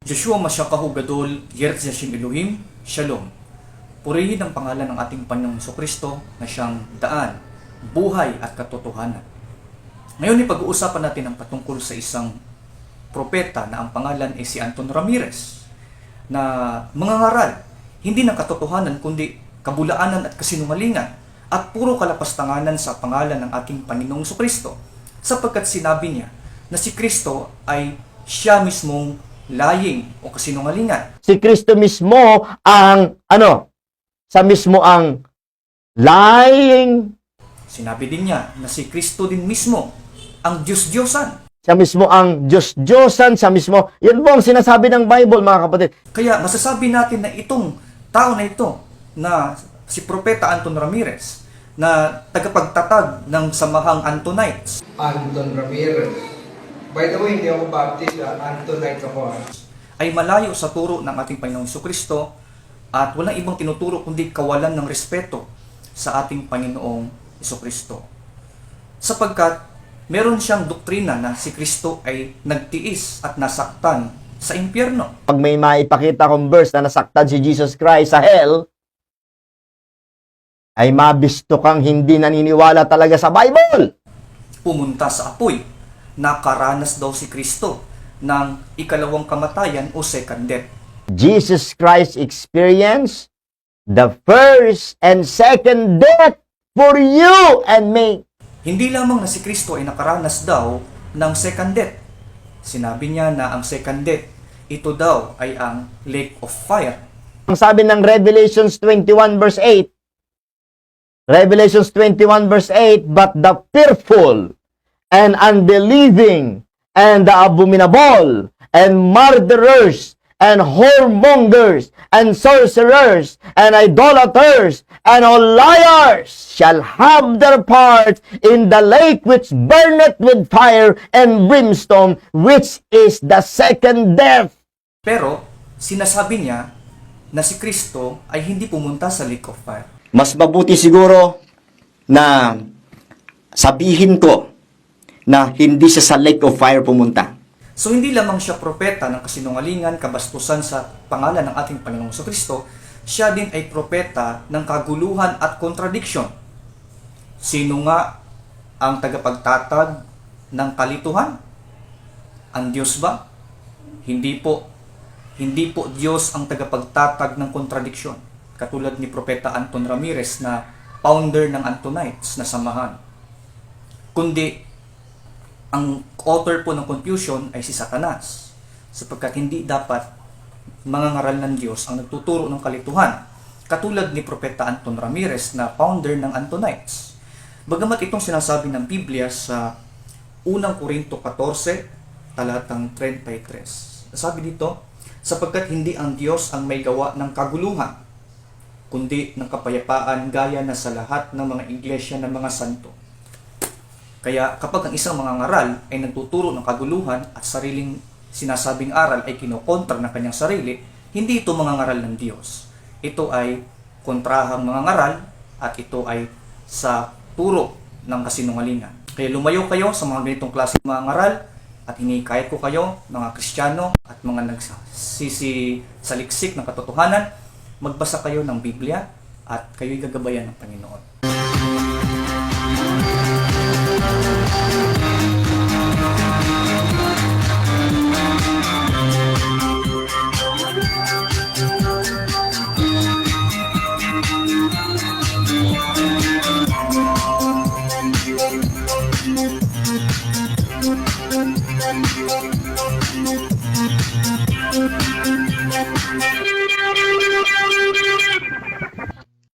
Joshua Masyakahu Gadol, Yeret Yashim Elohim, Shalom. Purihin ang pangalan ng ating Panginoong Kristo na siyang daan, buhay at katotohanan. Ngayon pag-uusapan natin ang patungkol sa isang propeta na ang pangalan ay si Anton Ramirez na mangangaral hindi ng katotohanan kundi kabulaanan at kasinungalingan at puro kalapastanganan sa pangalan ng ating Panginoong Kristo sapagkat sinabi niya na si Kristo ay siya mismong lying o kasinungalingan. Si Kristo mismo ang siya mismo ang lying. Sinabi din niya na si Kristo din mismo ang Diyos-Diyosan. Siya mismo ang Diyos-Diyosan, siya mismo. Yan po ang sinasabi ng Bible, mga kapatid. Kaya masasabi natin na itong tao na ito, na si Propeta Anton Ramirez, na tagapagtatag ng samahang Antonites. Anton Ramirez. By the way, hindi ako Baptist, Antonite ako. Ay malayo sa turo ng ating Panginoong Kristo at walang ibang tinuturo kundi kawalan ng respeto sa ating Panginoong Kristo. Sapagkat meron siyang doktrina na si Kristo ay nagtiis at nasaktan sa impyerno. Pag may maipakita kong verse na nasaktan si Jesus Christ sa hell, ay mabisto kang hindi naniniwala talaga sa Bible. Pumunta sa apoy. Nakaranas daw si Kristo ng ikalawang kamatayan o second death. Jesus Christ experienced the first and second death for you and me. Hindi lamang na si Kristo ay nakaranas daw ng second death. Sinabi niya na ang second death, ito daw ay ang lake of fire. Ang sabi ng Revelations 21 verse 8, Revelations 21 verse 8, but the fearful and unbelieving and the abominable and murderers and whoremongers and sorcerers and idolaters and all liars shall have their part in the lake which burneth with fire and brimstone, which is the second death. Pero sinasabi niya na si Kristo ay hindi pumunta sa lake of fire. Mas mabuti siguro na sabihin ko na hindi siya sa lake of fire pumunta. So hindi lamang siya propeta ng kasinungalingan, kabastusan sa pangalan ng ating Panginoong Kristo, siya din ay propeta ng kaguluhan at contradiction. Sino nga ang tagapagtatag ng kalituhan? Ang Diyos ba? Hindi po. Hindi po Diyos ang tagapagtatag ng kontradiksyon. Katulad ni Propeta Anton Ramirez na founder ng Antonites na samahan. Kundi ang author po ng confusion ay si Satanas, sapagkat hindi dapat mangangaral ng Diyos ang nagtuturo ng kalituhan, katulad ni Propeta Anton Ramirez na founder ng Antonites. Bagamat itong sinasabi ng Biblia sa unang Korinto 14, talatang 33. Sabi dito, sapagkat hindi ang Diyos ang may gawa ng kaguluhan, kundi ng kapayapaan gaya na sa lahat ng mga iglesia ng mga santo. Kaya kapag ang isang mangangaral ay nagtuturo ng kaguluhan at sariling sinasabing aral ay kinokontra ng kanyang sarili, hindi ito mangangaral ng Diyos. Ito ay kontrahang mangangaral at ito ay sa turo ng kasinungalingan. Kaya lumayo kayo sa mga ganitong klaseng mangangaral at hinikayat ko kayo, mga Kristiyano at mga nagsisaliksik ng katotohanan, magbasa kayo ng Biblia at kayo'y gagabayan ng Panginoon.